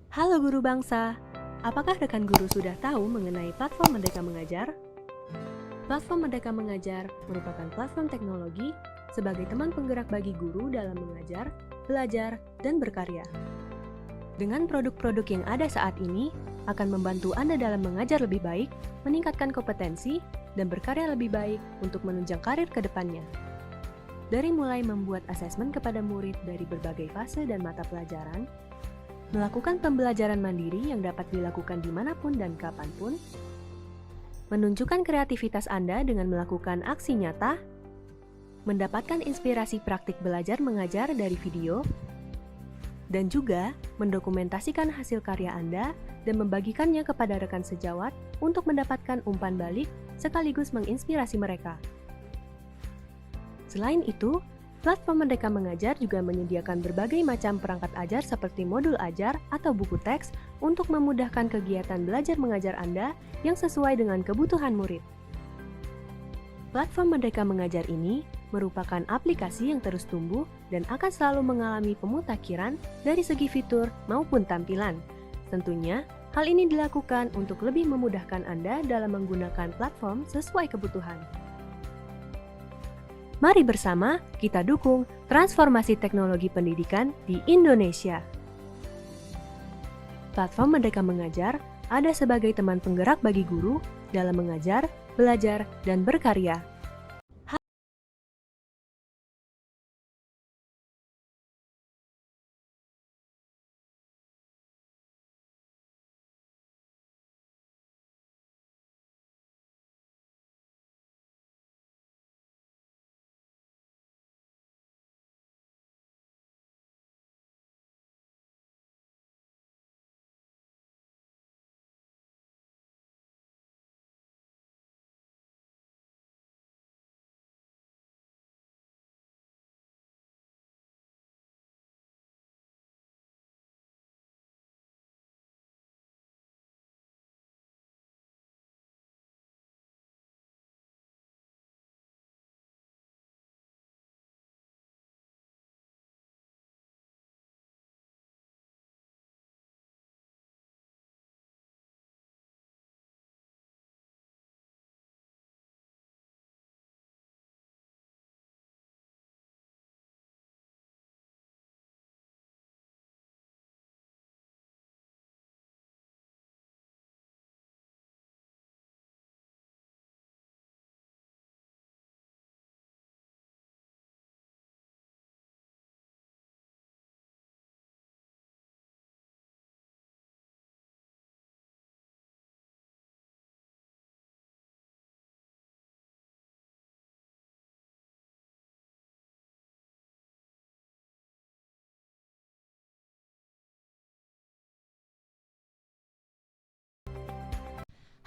Halo guru bangsa, apakah rekan guru sudah tahu mengenai platform Merdeka Mengajar? Platform Merdeka Mengajar merupakan platform teknologi sebagai teman penggerak bagi guru dalam mengajar, belajar, dan berkarya. Dengan produk-produk yang ada saat ini, akan membantu Anda dalam mengajar lebih baik, meningkatkan kompetensi, dan berkarya lebih baik untuk menunjang karir ke depannya. Dari mulai membuat asesmen kepada murid dari berbagai fase dan mata pelajaran, melakukan pembelajaran mandiri yang dapat dilakukan dimanapun dan kapanpun, menunjukkan kreativitas Anda dengan melakukan aksi nyata, mendapatkan inspirasi praktik belajar mengajar dari video, dan juga mendokumentasikan hasil karya Anda dan membagikannya kepada rekan sejawat untuk mendapatkan umpan balik sekaligus menginspirasi mereka. Selain itu, platform Merdeka Mengajar juga menyediakan berbagai macam perangkat ajar seperti modul ajar atau buku teks untuk memudahkan kegiatan belajar mengajar Anda yang sesuai dengan kebutuhan murid. Platform Merdeka Mengajar ini merupakan aplikasi yang terus tumbuh dan akan selalu mengalami pemutakhiran dari segi fitur maupun tampilan. Tentunya, hal ini dilakukan untuk lebih memudahkan Anda dalam menggunakan platform sesuai kebutuhan. Mari bersama kita dukung transformasi teknologi pendidikan di Indonesia. Platform Merdeka Mengajar ada sebagai teman penggerak bagi guru dalam mengajar, belajar, dan berkarya.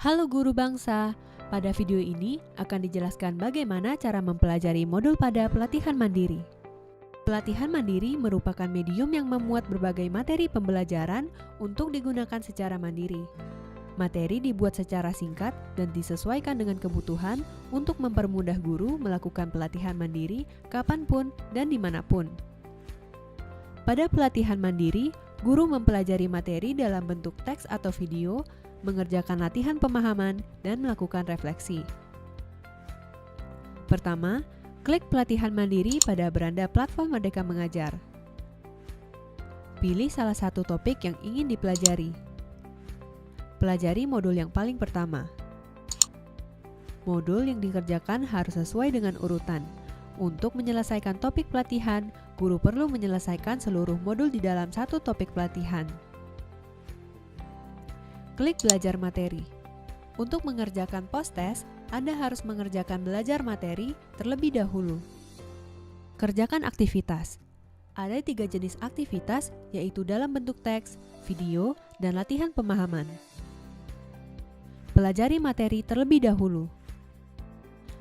Halo guru bangsa, pada video ini akan dijelaskan bagaimana cara mempelajari modul pada pelatihan mandiri. Pelatihan mandiri merupakan medium yang memuat berbagai materi pembelajaran untuk digunakan secara mandiri. Materi dibuat secara singkat dan disesuaikan dengan kebutuhan untuk mempermudah guru melakukan pelatihan mandiri kapanpun dan dimanapun. Pada pelatihan mandiri, guru mempelajari materi dalam bentuk teks atau video, mengerjakan latihan pemahaman, dan melakukan refleksi. Pertama, klik pelatihan mandiri pada beranda platform Merdeka Mengajar. Pilih salah satu topik yang ingin dipelajari. Pelajari modul yang paling pertama. Modul yang dikerjakan harus sesuai dengan urutan. Untuk menyelesaikan topik pelatihan, guru perlu menyelesaikan seluruh modul di dalam satu topik pelatihan. Klik belajar materi. Untuk mengerjakan post-test, Anda harus mengerjakan belajar materi terlebih dahulu. Kerjakan aktivitas. Ada 3 jenis aktivitas, yaitu dalam bentuk teks, video, dan latihan pemahaman. Pelajari materi terlebih dahulu.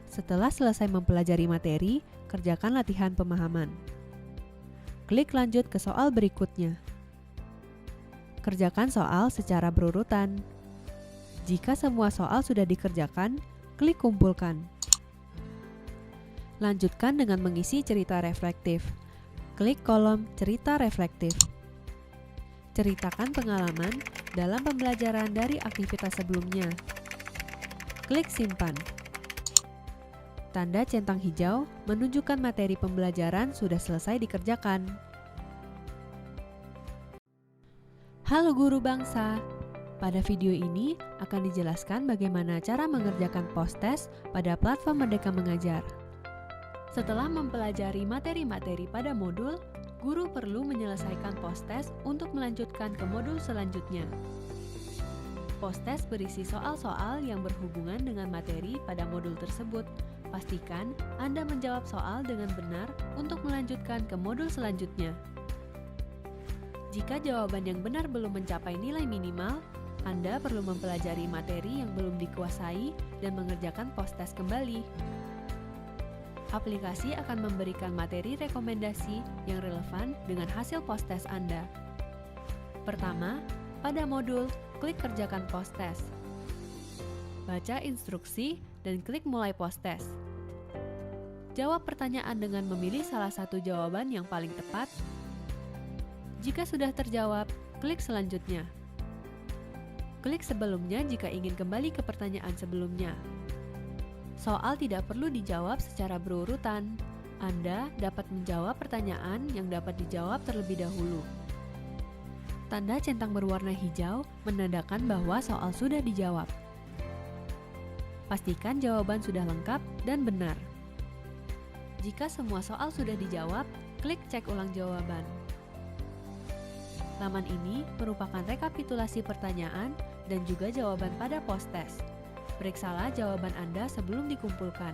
Setelah selesai mempelajari materi, kerjakan latihan pemahaman. Klik lanjut ke soal berikutnya. Kerjakan soal secara berurutan. Jika semua soal sudah dikerjakan, klik kumpulkan. Lanjutkan dengan mengisi cerita reflektif. Klik kolom cerita reflektif. Ceritakan pengalaman dalam pembelajaran dari aktivitas sebelumnya. Klik simpan. Tanda centang hijau menunjukkan materi pembelajaran sudah selesai dikerjakan. Halo guru bangsa, pada video ini akan dijelaskan bagaimana cara mengerjakan post-test pada platform Merdeka Mengajar. Setelah mempelajari materi-materi pada modul, guru perlu menyelesaikan post-test untuk melanjutkan ke modul selanjutnya. Post-test berisi soal-soal yang berhubungan dengan materi pada modul tersebut. Pastikan Anda menjawab soal dengan benar untuk melanjutkan ke modul selanjutnya. Jika jawaban yang benar belum mencapai nilai minimal, Anda perlu mempelajari materi yang belum dikuasai dan mengerjakan post-test kembali. Aplikasi akan memberikan materi rekomendasi yang relevan dengan hasil post-test Anda. Pertama, pada modul, klik kerjakan post-test. Baca instruksi dan klik mulai post-test. Jawab pertanyaan dengan memilih salah satu jawaban yang paling tepat. Jika sudah terjawab, klik selanjutnya. Klik sebelumnya jika ingin kembali ke pertanyaan sebelumnya. Soal tidak perlu dijawab secara berurutan. Anda dapat menjawab pertanyaan yang dapat dijawab terlebih dahulu. Tanda centang berwarna hijau menandakan bahwa soal sudah dijawab. Pastikan jawaban sudah lengkap dan benar. Jika semua soal sudah dijawab, klik cek ulang jawaban. Laman ini merupakan rekapitulasi pertanyaan dan juga jawaban pada post-test. Periksalah jawaban Anda sebelum dikumpulkan.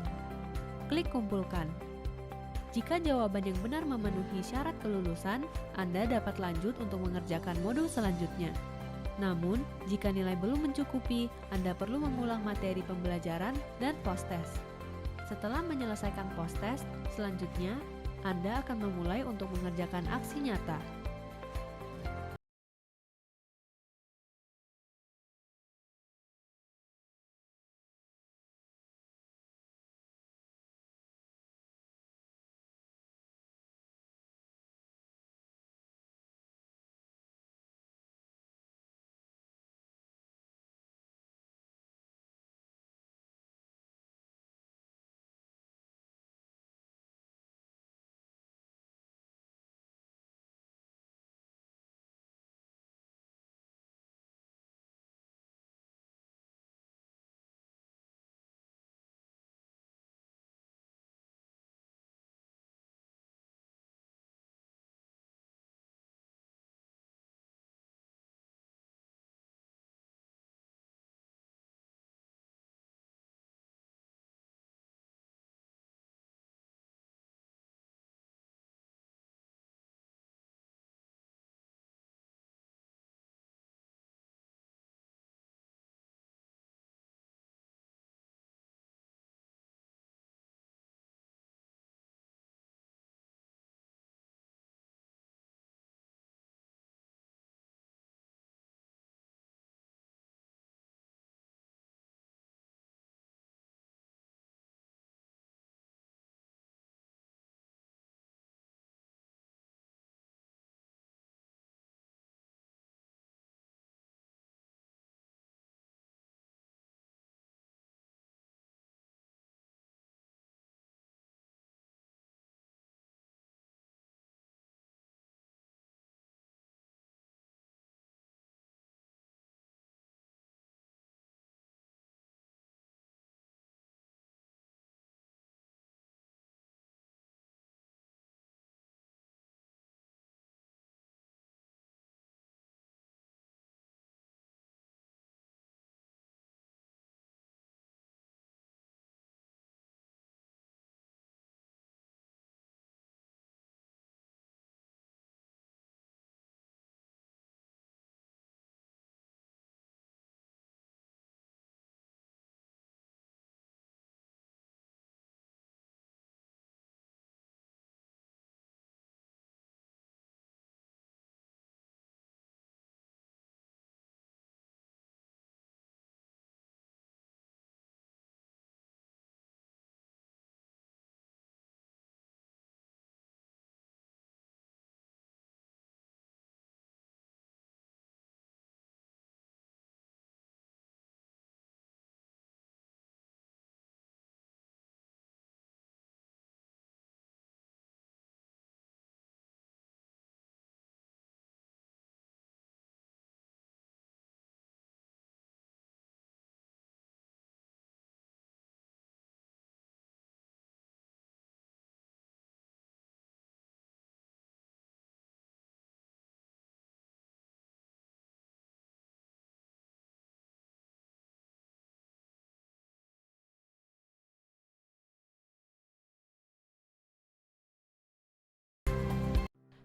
Klik kumpulkan. Jika jawaban yang benar memenuhi syarat kelulusan, Anda dapat lanjut untuk mengerjakan modul selanjutnya. Namun, jika nilai belum mencukupi, Anda perlu mengulang materi pembelajaran dan post-test. Setelah menyelesaikan post-test, selanjutnya Anda akan memulai untuk mengerjakan aksi nyata.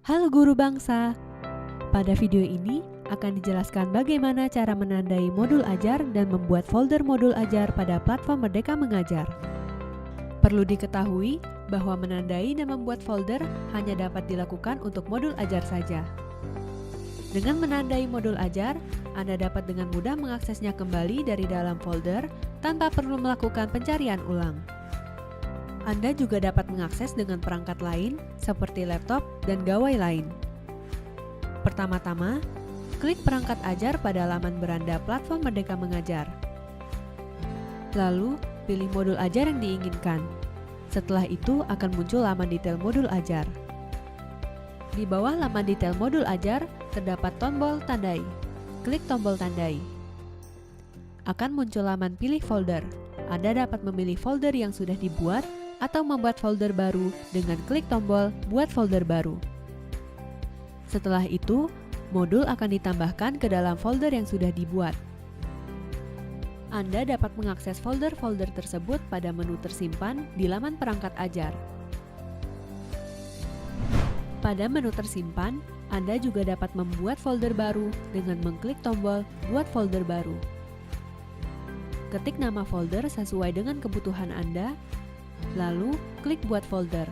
Halo guru bangsa, pada video ini akan dijelaskan bagaimana cara menandai modul ajar dan membuat folder modul ajar pada platform Merdeka Mengajar. Perlu diketahui bahwa menandai dan membuat folder hanya dapat dilakukan untuk modul ajar saja. Dengan menandai modul ajar, Anda dapat dengan mudah mengaksesnya kembali dari dalam folder tanpa perlu melakukan pencarian ulang. Anda juga dapat mengakses dengan perangkat lain seperti laptop dan gawai lain. Pertama-tama, klik perangkat ajar pada laman beranda platform Merdeka Mengajar. Lalu, pilih modul ajar yang diinginkan. Setelah itu akan muncul laman detail modul ajar. Di bawah laman detail modul ajar, terdapat tombol tandai. Klik tombol tandai. Akan muncul laman pilih folder. Anda dapat memilih folder yang sudah dibuat atau membuat folder baru dengan klik tombol buat folder baru. Setelah itu, modul akan ditambahkan ke dalam folder yang sudah dibuat. Anda dapat mengakses folder-folder tersebut pada menu tersimpan di laman perangkat ajar. Pada menu tersimpan, Anda juga dapat membuat folder baru dengan mengklik tombol buat folder baru. Ketik nama folder sesuai dengan kebutuhan Anda, lalu klik buat folder.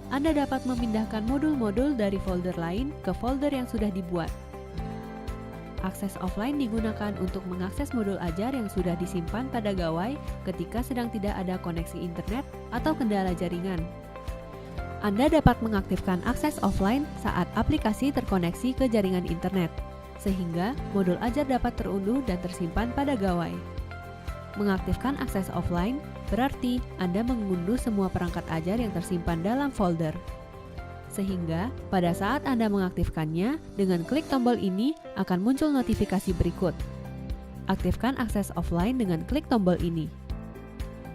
Anda dapat memindahkan modul-modul dari folder lain ke folder yang sudah dibuat. Akses offline digunakan untuk mengakses modul ajar yang sudah disimpan pada gawai ketika sedang tidak ada koneksi internet atau kendala jaringan. Anda dapat mengaktifkan akses offline saat aplikasi terkoneksi ke jaringan internet, sehingga modul ajar dapat terunduh dan tersimpan pada gawai. Mengaktifkan akses offline berarti Anda mengunduh semua perangkat ajar yang tersimpan dalam folder. Sehingga pada saat Anda mengaktifkannya, dengan klik tombol ini akan muncul notifikasi berikut. Aktifkan akses offline dengan klik tombol ini.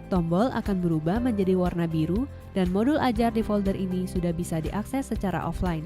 Tombol akan berubah menjadi warna biru dan modul ajar di folder ini sudah bisa diakses secara offline.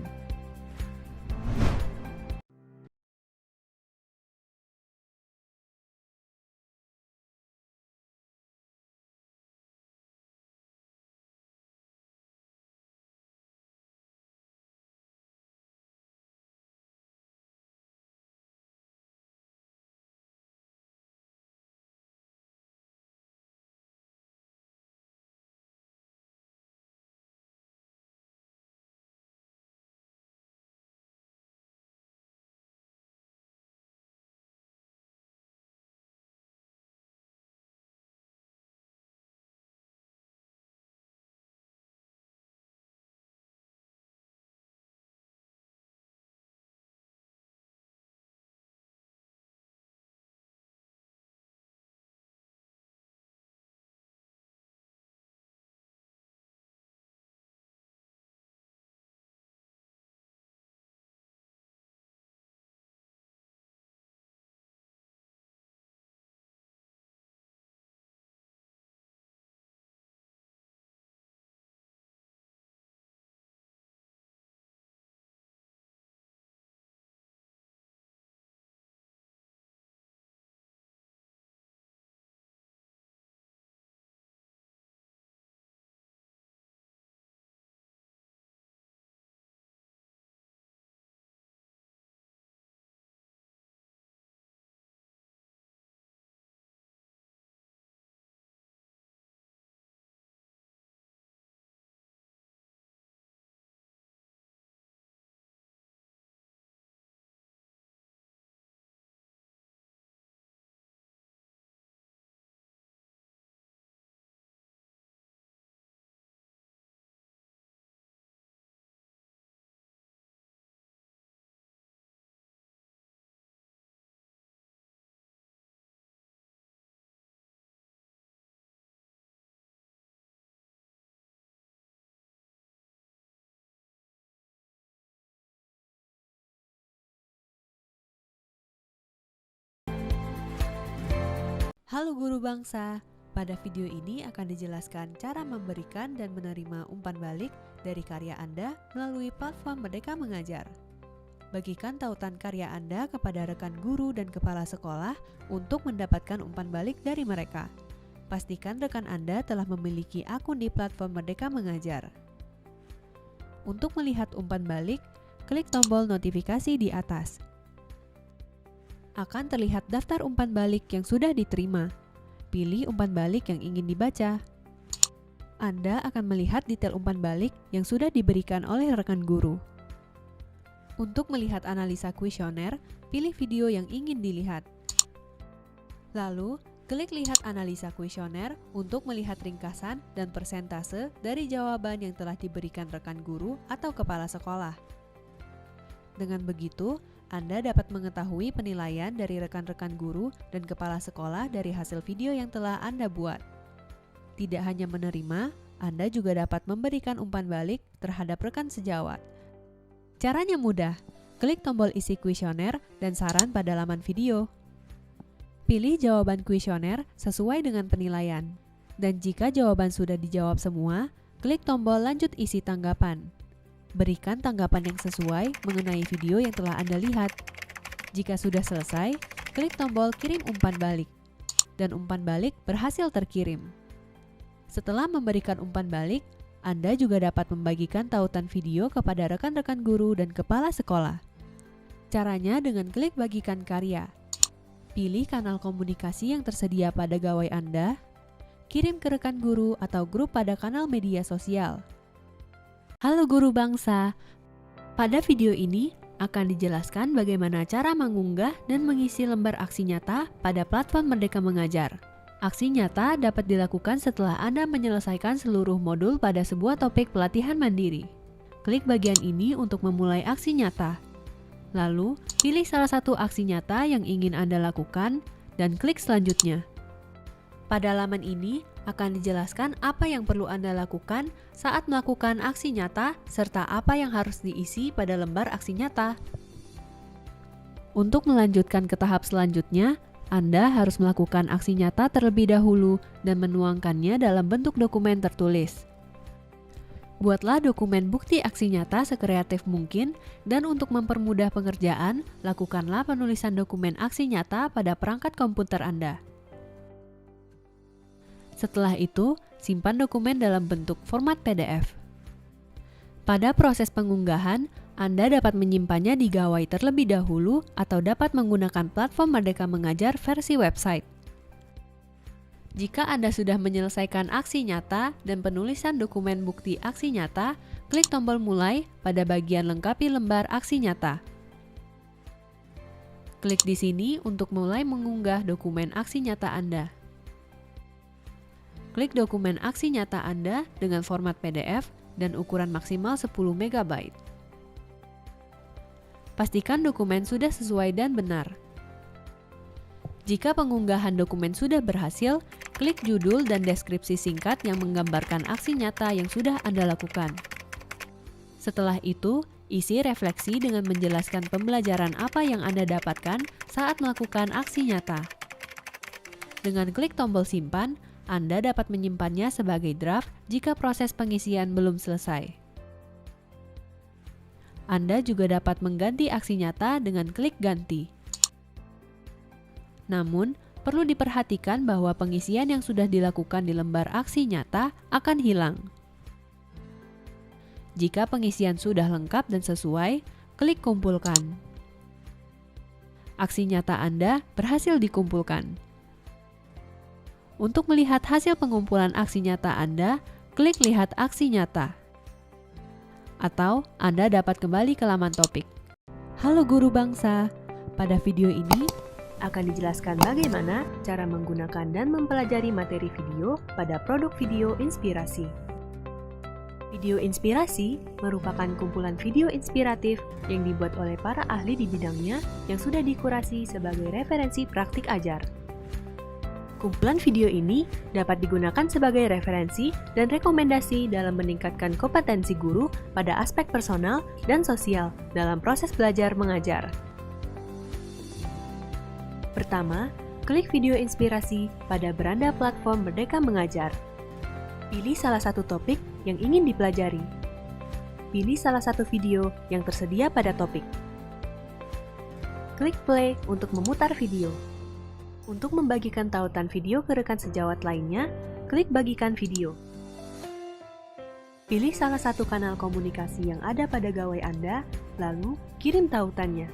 Halo guru bangsa, pada video ini akan dijelaskan cara memberikan dan menerima umpan balik dari karya Anda melalui platform Merdeka Mengajar. Bagikan tautan karya Anda kepada rekan guru dan kepala sekolah untuk mendapatkan umpan balik dari mereka. Pastikan rekan Anda telah memiliki akun di platform Merdeka Mengajar. Untuk melihat umpan balik, klik tombol notifikasi di atas. Akan terlihat daftar umpan balik yang sudah diterima. Pilih umpan balik yang ingin dibaca. Anda akan melihat detail umpan balik yang sudah diberikan oleh rekan guru. Untuk melihat analisa kuesioner, pilih video yang ingin dilihat. Lalu, klik lihat analisa kuesioner untuk melihat ringkasan dan persentase dari jawaban yang telah diberikan rekan guru atau kepala sekolah. Dengan begitu, Anda dapat mengetahui penilaian dari rekan-rekan guru dan kepala sekolah dari hasil video yang telah Anda buat. Tidak hanya menerima, Anda juga dapat memberikan umpan balik terhadap rekan sejawat. Caranya mudah, klik tombol isi kuesioner dan saran pada laman video. Pilih jawaban kuesioner sesuai dengan penilaian. Dan jika jawaban sudah dijawab semua, klik tombol lanjut isi tanggapan. Berikan tanggapan yang sesuai mengenai video yang telah Anda lihat. Jika sudah selesai, klik tombol kirim umpan balik. Dan umpan balik berhasil terkirim. Setelah memberikan umpan balik, Anda juga dapat membagikan tautan video kepada rekan-rekan guru dan kepala sekolah. Caranya dengan klik bagikan karya. Pilih kanal komunikasi yang tersedia pada gawai Anda, kirim ke rekan guru atau grup pada kanal media sosial. Halo guru bangsa, pada video ini akan dijelaskan bagaimana cara mengunggah dan mengisi lembar aksi nyata pada platform Merdeka Mengajar. Aksi nyata dapat dilakukan setelah Anda menyelesaikan seluruh modul pada sebuah topik pelatihan mandiri. Klik bagian ini untuk memulai aksi nyata. Lalu, pilih salah satu aksi nyata yang ingin Anda lakukan dan klik selanjutnya. Pada halaman ini akan dijelaskan apa yang perlu Anda lakukan saat melakukan aksi nyata serta apa yang harus diisi pada lembar aksi nyata. Untuk melanjutkan ke tahap selanjutnya, Anda harus melakukan aksi nyata terlebih dahulu dan menuangkannya dalam bentuk dokumen tertulis. Buatlah dokumen bukti aksi nyata sekreatif mungkin dan untuk mempermudah pengerjaan, lakukanlah penulisan dokumen aksi nyata pada perangkat komputer Anda. Setelah itu, simpan dokumen dalam bentuk format PDF. Pada proses pengunggahan, Anda dapat menyimpannya di gawai terlebih dahulu atau dapat menggunakan platform Merdeka Mengajar versi website. Jika Anda sudah menyelesaikan aksi nyata dan penulisan dokumen bukti aksi nyata, klik tombol mulai pada bagian lengkapi lembar aksi nyata. Klik di sini untuk mulai mengunggah dokumen aksi nyata Anda. Klik dokumen aksi nyata Anda dengan format PDF dan ukuran maksimal 10 MB. Pastikan dokumen sudah sesuai dan benar. Jika pengunggahan dokumen sudah berhasil, klik judul dan deskripsi singkat yang menggambarkan aksi nyata yang sudah Anda lakukan. Setelah itu, isi refleksi dengan menjelaskan pembelajaran apa yang Anda dapatkan saat melakukan aksi nyata. Dengan klik tombol simpan, Anda dapat menyimpannya sebagai draft jika proses pengisian belum selesai. Anda juga dapat mengganti aksi nyata dengan klik ganti. Namun, perlu diperhatikan bahwa pengisian yang sudah dilakukan di lembar aksi nyata akan hilang. Jika pengisian sudah lengkap dan sesuai, klik kumpulkan. Aksi nyata Anda berhasil dikumpulkan. Untuk melihat hasil pengumpulan aksi nyata Anda, klik lihat aksi nyata. Atau Anda dapat kembali ke laman topik. Halo guru bangsa, pada video ini akan dijelaskan bagaimana cara menggunakan dan mempelajari materi video pada produk video inspirasi. Video inspirasi merupakan kumpulan video inspiratif yang dibuat oleh para ahli di bidangnya yang sudah dikurasi sebagai referensi praktik ajar. Kumpulan video ini dapat digunakan sebagai referensi dan rekomendasi dalam meningkatkan kompetensi guru pada aspek personal dan sosial dalam proses belajar mengajar. Pertama, klik video inspirasi pada beranda platform Merdeka Mengajar. Pilih salah satu topik yang ingin dipelajari. Pilih salah satu video yang tersedia pada topik. Klik play untuk memutar video. Untuk membagikan tautan video ke rekan sejawat lainnya, klik bagikan video. Pilih salah satu kanal komunikasi yang ada pada gawai Anda, lalu kirim tautannya.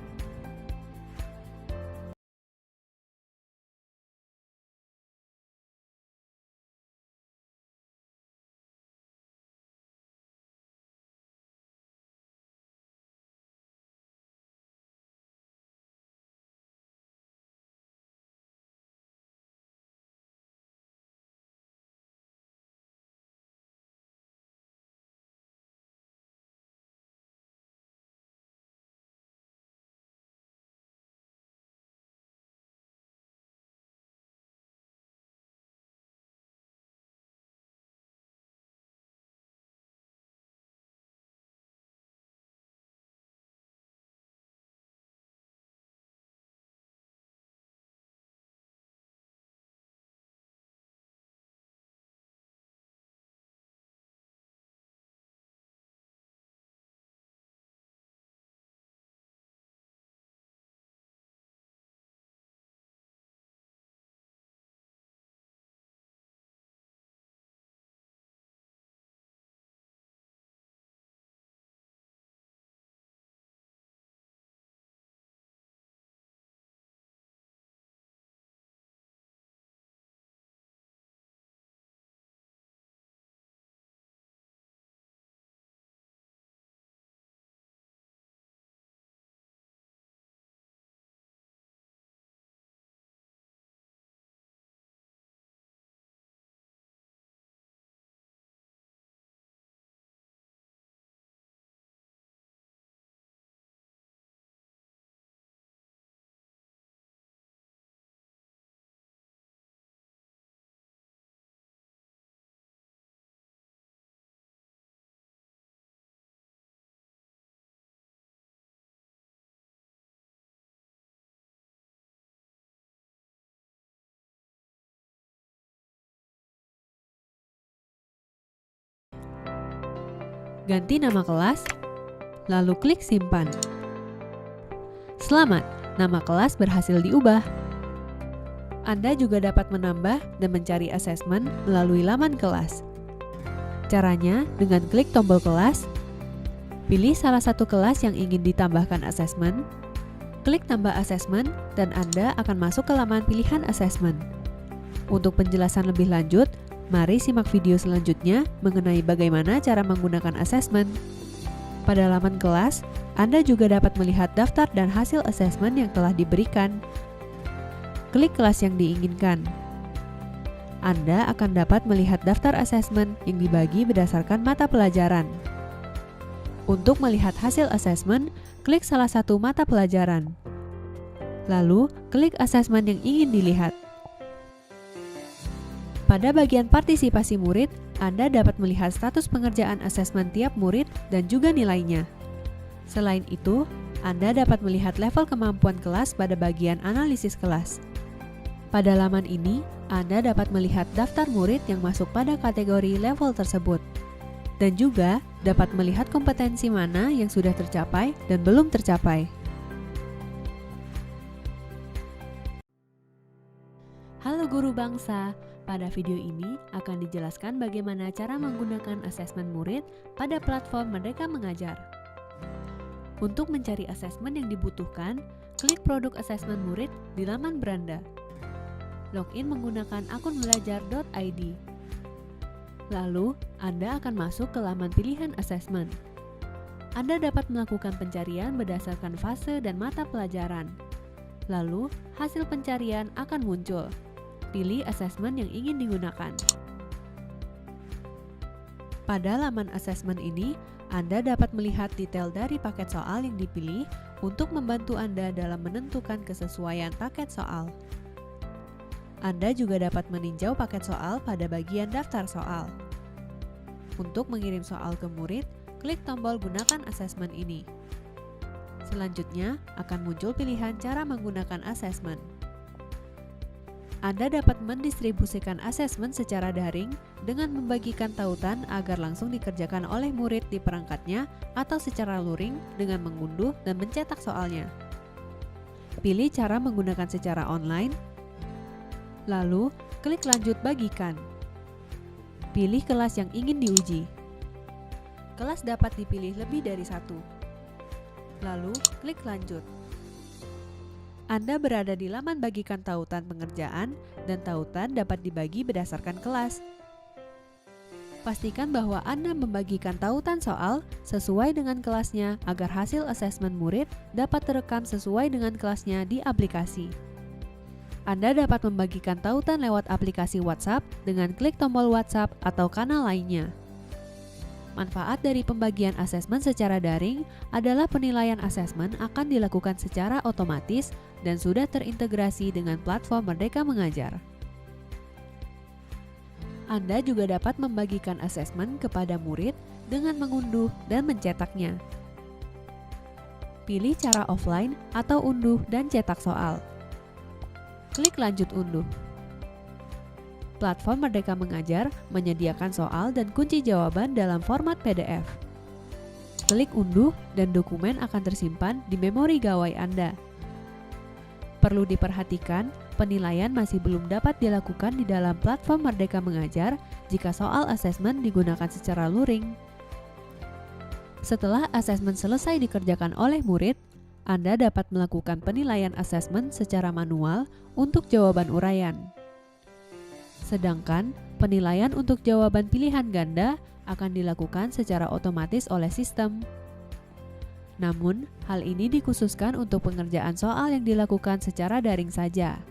Ganti nama kelas, lalu klik simpan. Selamat, nama kelas berhasil diubah. Anda juga dapat menambah dan mencari asesmen melalui laman kelas. Caranya dengan klik tombol kelas, pilih salah satu kelas yang ingin ditambahkan asesmen, klik tambah asesmen, dan Anda akan masuk ke laman pilihan asesmen. Untuk penjelasan lebih lanjut, mari simak video selanjutnya mengenai bagaimana cara menggunakan asesmen. Pada laman kelas, Anda juga dapat melihat daftar dan hasil asesmen yang telah diberikan. Klik kelas yang diinginkan. Anda akan dapat melihat daftar asesmen yang dibagi berdasarkan mata pelajaran. Untuk melihat hasil asesmen, klik salah satu mata pelajaran. Lalu, klik asesmen yang ingin dilihat. Pada bagian partisipasi murid, Anda dapat melihat status pengerjaan asesmen tiap murid dan juga nilainya. Selain itu, Anda dapat melihat level kemampuan kelas pada bagian analisis kelas. Pada laman ini, Anda dapat melihat daftar murid yang masuk pada kategori level tersebut. Dan juga dapat melihat kompetensi mana yang sudah tercapai dan belum tercapai. Halo guru bangsa, pada video ini akan dijelaskan bagaimana cara menggunakan asesmen murid pada platform Merdeka Mengajar. Untuk mencari asesmen yang dibutuhkan, klik produk asesmen murid di laman beranda. Login menggunakan akun belajar.id. Lalu, Anda akan masuk ke laman pilihan asesmen. Anda dapat melakukan pencarian berdasarkan fase dan mata pelajaran. Lalu, hasil pencarian akan muncul. Pilih asesmen yang ingin digunakan. Pada laman asesmen ini, Anda dapat melihat detail dari paket soal yang dipilih untuk membantu Anda dalam menentukan kesesuaian paket soal. Anda juga dapat meninjau paket soal pada bagian daftar soal. Untuk mengirim soal ke murid, klik tombol gunakan asesmen ini. Selanjutnya, akan muncul pilihan cara menggunakan asesmen. Anda dapat mendistribusikan asesmen secara daring dengan membagikan tautan agar langsung dikerjakan oleh murid di perangkatnya atau secara luring dengan mengunduh dan mencetak soalnya. Pilih cara menggunakan secara online, lalu klik lanjut bagikan. Pilih kelas yang ingin diuji. Kelas dapat dipilih lebih dari satu. Lalu, klik lanjut. Anda berada di laman bagikan tautan pengerjaan dan tautan dapat dibagi berdasarkan kelas. Pastikan bahwa Anda membagikan tautan soal sesuai dengan kelasnya agar hasil asesmen murid dapat terekam sesuai dengan kelasnya di aplikasi. Anda dapat membagikan tautan lewat aplikasi WhatsApp dengan klik tombol WhatsApp atau kanal lainnya. Manfaat dari pembagian asesmen secara daring adalah penilaian asesmen akan dilakukan secara otomatis dan sudah terintegrasi dengan platform Merdeka Mengajar. Anda juga dapat membagikan asesmen kepada murid dengan mengunduh dan mencetaknya. Pilih cara offline atau unduh dan cetak soal. Klik lanjut unduh. Platform Merdeka Mengajar menyediakan soal dan kunci jawaban dalam format PDF. Klik unduh dan dokumen akan tersimpan di memori gawai Anda. Perlu diperhatikan, penilaian masih belum dapat dilakukan di dalam platform Merdeka Mengajar jika soal asesmen digunakan secara luring. Setelah asesmen selesai dikerjakan oleh murid, Anda dapat melakukan penilaian asesmen secara manual untuk jawaban uraian. Sedangkan penilaian untuk jawaban pilihan ganda akan dilakukan secara otomatis oleh sistem. Namun, hal ini dikhususkan untuk pengerjaan soal yang dilakukan secara daring saja.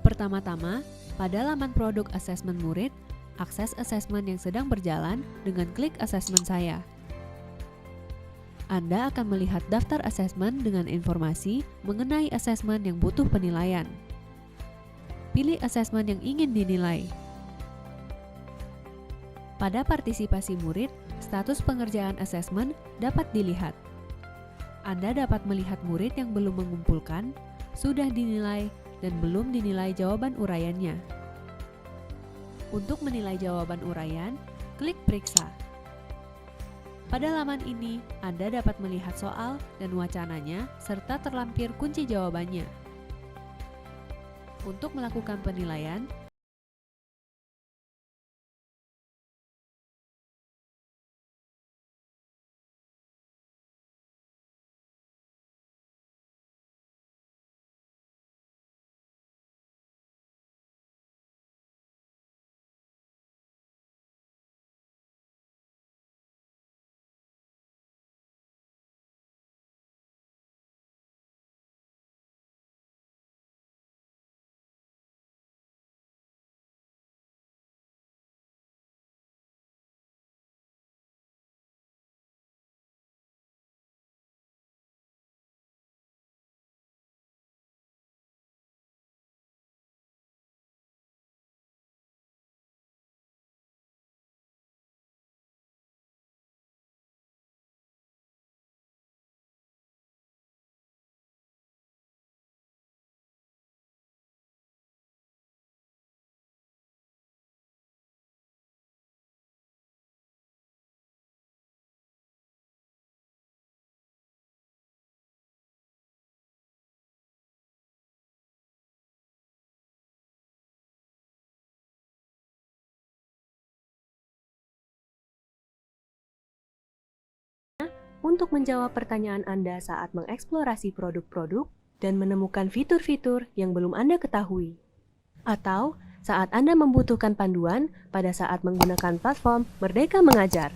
Pertama-tama, pada laman produk asesmen murid, akses asesmen yang sedang berjalan dengan klik asesmen saya. Anda akan melihat daftar asesmen dengan informasi mengenai asesmen yang butuh penilaian. Pilih asesmen yang ingin dinilai. Pada partisipasi murid, status pengerjaan asesmen dapat dilihat. Anda dapat melihat murid yang belum mengumpulkan, sudah dinilai, dan belum dinilai jawaban uraiannya. Untuk menilai jawaban uraian, klik periksa. Pada laman ini, Anda dapat melihat soal dan wacananya serta terlampir kunci jawabannya. Untuk melakukan penilaian, untuk menjawab pertanyaan Anda saat mengeksplorasi produk-produk dan menemukan fitur-fitur yang belum Anda ketahui. Atau saat Anda membutuhkan panduan pada saat menggunakan platform Merdeka Mengajar.